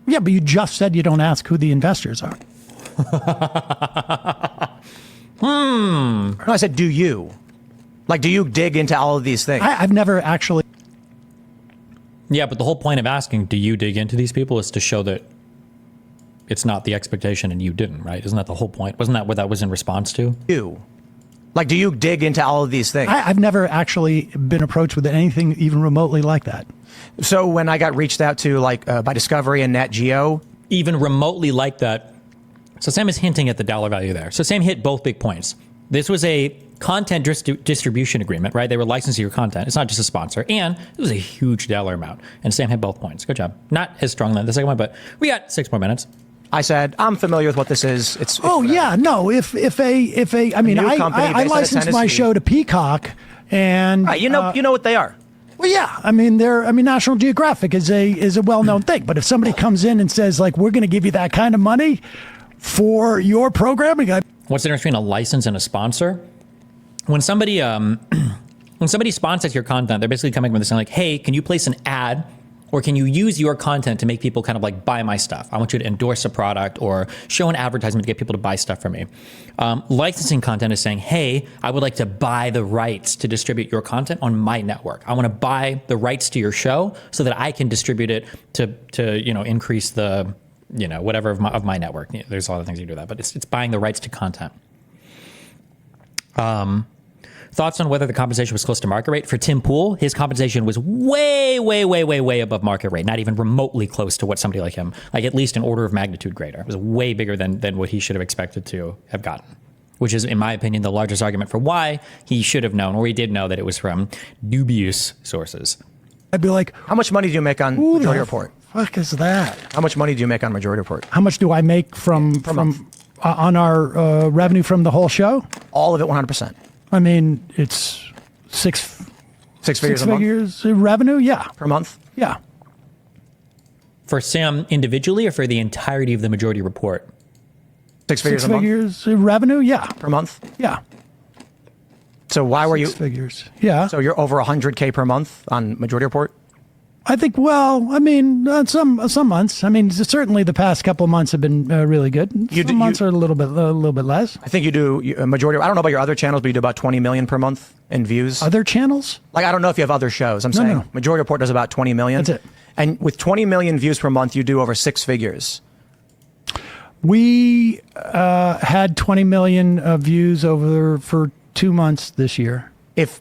Yeah, but you just said you don't ask who the investors are. No, I said, do you? Like, do you dig into all of these things? I've never actually. Yeah, but the whole point of asking, do you dig into these people, is to show that it's not the expectation and you didn't, right? Isn't that the whole point? Wasn't that what that was in response to? You. Like, do you dig into all of these things? I've never actually been approached with anything even remotely like that. So when I got reached out to, like, by Discovery and Nat Geo, Even remotely like that. So Sam is hinting at the dollar value there. So Sam hit both big points. This was a content distribution agreement, right? They were licensing your content. It's not just a sponsor. And it was a huge dollar amount. And Sam hit both points. Good job. Not as strong as the second one, but we got 6 more minutes. I said, I'm familiar with what this is. Oh yeah, no. If a I mean, I licensed my show to Peacock, and you know what they are. Well, yeah. I mean, National Geographic is a well-known thing. But if somebody comes in and says, like, we're going to give you that kind of money for your programming, what's the difference between a license and a sponsor? When somebody sponsors your content, they're basically coming with this saying, like, hey, can you place an ad? Or can you use your content to make people kind of like buy my stuff? I want you to endorse a product or show an advertisement to get people to buy stuff from me. Licensing content is saying, hey, I would like to buy the rights to distribute your content on my network. I want to buy the rights to your show so that I can distribute it to increase the, whatever of my network. There's a lot of things you do that, but it's buying the rights to content. Thoughts on whether the compensation was close to market rate? For Tim Pool, his compensation was way above market rate, not even remotely close to what somebody like him, like at least an order of magnitude greater. It was way bigger than what he should have expected to have gotten, which is, in my opinion, the largest argument for why he should have known, or he did know, that it was from dubious sources. I'd be like, how much money do you make on Majority Report? Fuck is that? How much money do you make on Majority Report? How much do I make from on our revenue from the whole show? All of it, 100%. I mean, it's six figures revenue, yeah. Per month? Yeah. For Sam individually or for the entirety of the Majority Report? Six figures revenue, yeah. Per month? Yeah. So why were you... 6 figures, yeah. So you're over 100K per month on Majority Report? I think, some months. I mean, certainly the past couple of months have been really good. Some months are a little bit less. I think you do a majority. I don't know about your other channels, but you do about 20 million per month in views. Other channels? Like, I don't know if you have other shows. I'm saying Majority Report does about 20 million. That's it. And with 20 million views per month, you do over 6 figures. We had 20 million views for 2 months this year. If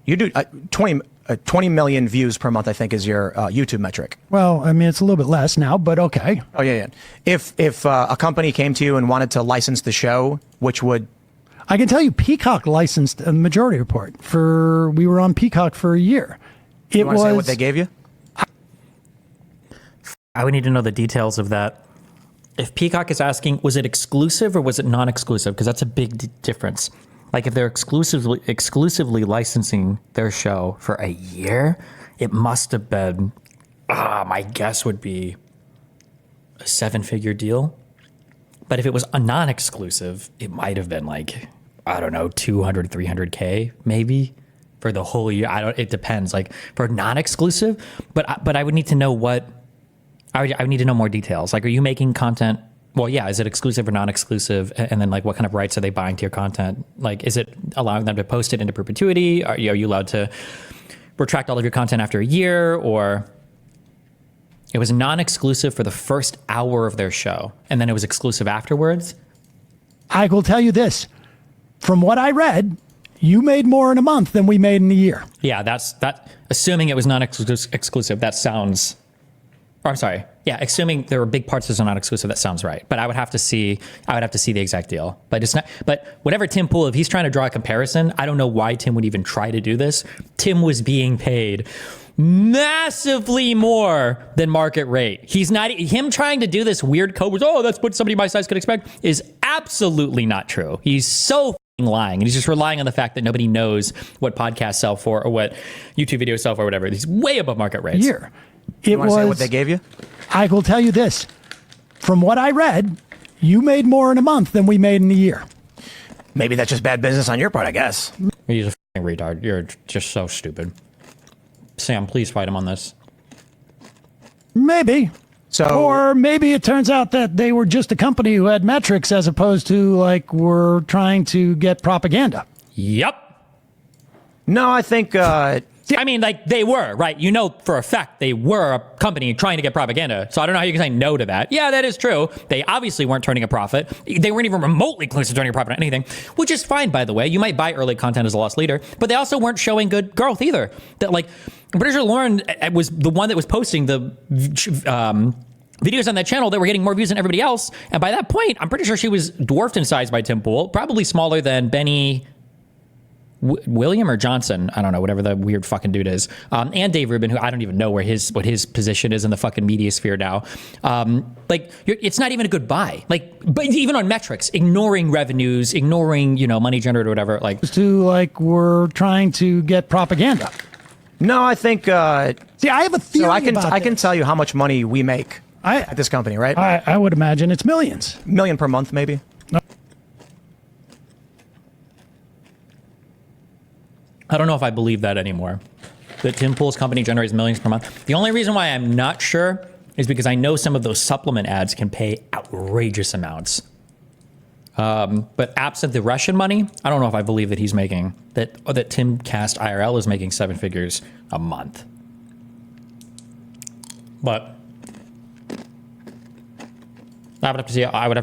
you do 20 million views per month, I think, is your YouTube metric. Well, I mean, it's a little bit less now, but okay. Oh, yeah. If a company came to you and wanted to license the show, which would... I can tell you Peacock licensed a Majority Report. We were on Peacock for a year. You want to say what they gave you? I would need to know the details of that. If Peacock is asking, was it exclusive or was it non-exclusive? Because that's a big difference. Like, if they're exclusively licensing their show for a year, it must have been, my guess would be a 7-figure deal. But if it was a non-exclusive, it might have been like, I don't know, 200, 300K maybe for the whole year. It depends. Like, for non-exclusive, but I would need to know I would need to know more details. Like, are you making content? Well, yeah, is it exclusive or non-exclusive? And then, like, what kind of rights are they buying to your content? Like, is it allowing them to post it into perpetuity? Are you allowed to retract all of your content after a year? Or it was non-exclusive for the first hour of their show, and then it was exclusive afterwards? I will tell you this. From what I read, you made more in a month than we made in a year. Yeah, that. Assuming it was non-exclusive, that sounds... Or I'm sorry. Yeah, assuming there were big parts that are non-exclusive, that sounds right. But I would have to see the exact deal. But it's not. But whatever Tim Pool, if he's trying to draw a comparison, I don't know why Tim would even try to do this. Tim was being paid massively more than market rate. He's not. Him trying to do this weird code. That's what somebody my size could expect is absolutely not true. He's so lying, and he's just relying on the fact that nobody knows what podcasts sell for or what YouTube videos sell for or whatever. He's way above market rates. Here. You want to say what they gave you? I will tell you this. From what I read, you made more in a month than we made in a year. Maybe that's just bad business on your part, I guess. He's a f***ing retard. You're just so stupid. Sam, please fight him on this. Maybe. So, Or maybe it turns out that they were just a company who had metrics as opposed to like we're trying to get propaganda. Yep. no, I think I mean, like, they were, right? You know for a fact they were a company trying to get propaganda. So I don't know how you can say no to that. Yeah, that is true. They obviously weren't turning a profit. They weren't even remotely close to turning a profit on anything, which is fine, by the way. You might buy early content as a loss leader, but they also weren't showing good growth either. That, like, I'm pretty sure Lauren was the one that was posting the videos on that channel that were getting more views than everybody else. And by that point, I'm pretty sure she was dwarfed in size by Tim Pool, probably smaller than Benny William or Johnson, I don't know, whatever the weird fucking dude is, and Dave Rubin, who I don't even know what his position is in the fucking media sphere now. Like, it's not even a good buy. Like, but even on metrics, ignoring revenues, ignoring, you know, money generated or whatever. Like, To like we're trying to get propaganda. no, I think See, I have a theory so. about I can this. tell you how much money we make I- at this company, right? I would imagine it's millions. $1 million per month, maybe. I don't know if I believe that anymore. That Tim Pool's company generates millions per month. The only reason why I'm not sure is because I know some of those supplement ads can pay outrageous amounts. But absent the Russian money, I don't know if I believe that he's making that Tim Cast IRL is making 7 figures a month. But I would have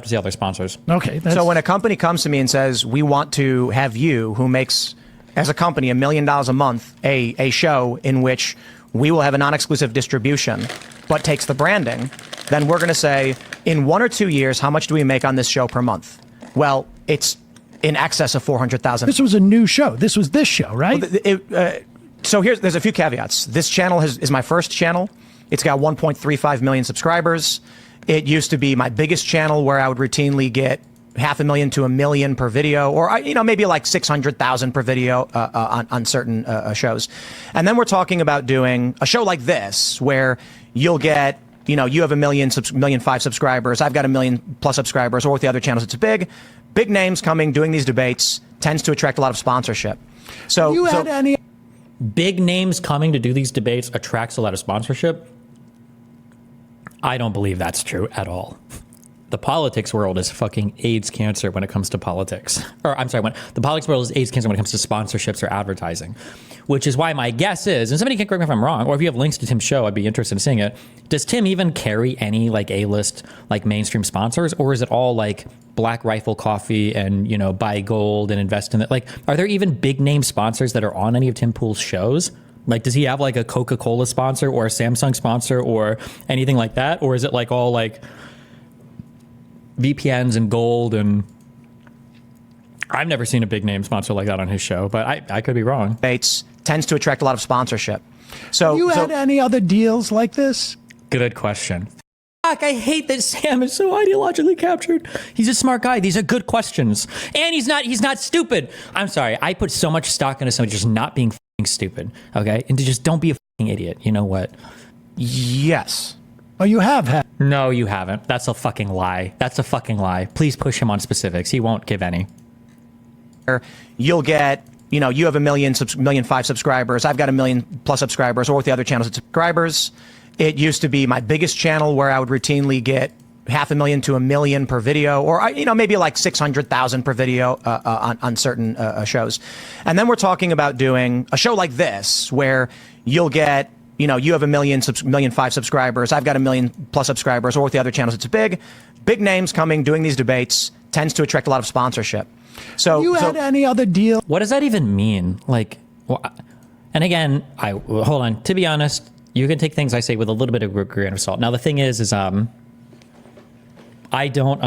to see other sponsors. Okay. That's, So when a company comes to me and says, we want to have you, who makes, as a company, $1 million a month, a show in which we will have a non-exclusive distribution, but takes the branding, then we're going to say, in 1 or 2 years, how much do we make on this show per month? Well, it's in excess of 400,000. this was a new show. This was this show, right? So there's a few caveats. This channel is my first channel. It's got 1.35 million subscribers. It used to be my biggest channel where I would routinely get 500,000 to 1 million per video, or maybe like 600,000 per video on certain shows. And then we're talking about doing a show like this where you'll get, you have 1,000,005 subscribers. I've got 1 million plus subscribers, or with the other channels, it's big names coming, doing these debates tends to attract a lot of sponsorship. So you had any? Big names coming to do these debates attracts a lot of sponsorship. I don't believe that's true at all. The politics world is fucking AIDS cancer when it comes to politics. Or I'm sorry, when the politics world is AIDS cancer when it comes to sponsorships or advertising, which is why my guess is, and somebody can correct me if I'm wrong, or if you have links to Tim's show, I'd be interested in seeing it. Does Tim even carry any like A-list, like mainstream sponsors, or is it all like Black Rifle Coffee and, buy gold and invest in it? Like, are there even big name sponsors that are on any of Tim Pool's shows? Like, does he have like a Coca-Cola sponsor or a Samsung sponsor or anything like that? Or is it like all like VPNs and gold? And I've never seen a big name sponsor like that on his show, but I could be wrong. debates tends to attract a lot of sponsorship. So You had any other deals like this? Good question. Fuck, I hate that Sam is so ideologically captured. He's a smart guy. These are good questions. And he's not stupid. I'm sorry. I put so much stock into somebody just not being fucking stupid. Okay? And to just don't be a fucking idiot. You know what? yes. Oh, you have had. No, you haven't. That's a fucking lie. That's a fucking lie. Please push him on specifics. He won't give any. You'll get, you have 1,000,005 subscribers. I've got 1 million plus subscribers, or with the other channels, it's subscribers. It used to be my biggest channel where I would routinely get 500,000 to 1 million per video, or maybe like 600,000 per video on certain shows. And then we're talking about doing a show like this where you'll get, you have 1,000,005 subscribers. I've got 1 million plus subscribers, or with the other channels, it's big names coming, doing these debates tends to attract a lot of sponsorship. So You had any other deal? What does that even mean? Like, and again, hold on. To be honest, you can take things I say with a little bit of a grain of salt. Now, the thing is I don't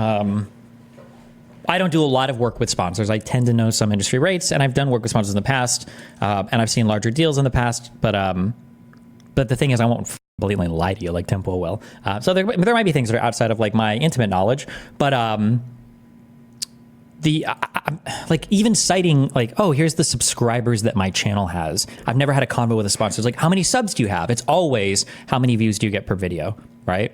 do a lot of work with sponsors. I tend to know some industry rates, and I've done work with sponsors in the past, and I've seen larger deals in the past. But the thing is, I won't blatantly lie to you like Tim Pool will. So there might be things that are outside of like my intimate knowledge, but like even citing like, oh, here's the subscribers that my channel has. I've never had a convo with a sponsor. It's like, how many subs do you have? It's always how many views do you get per video, right?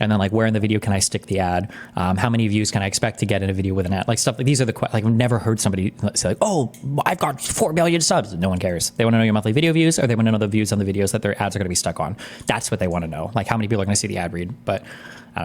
And then like where in the video can I stick the ad? How many views can I expect to get in a video with an ad? Like stuff like these are like I've never heard somebody say like, oh, I've got 4 million subs. No one cares. They want to know your monthly video views, or they want to know the views on the videos that their ads are going to be stuck on. That's what they want to know. Like how many people are going to see the ad read. But I don't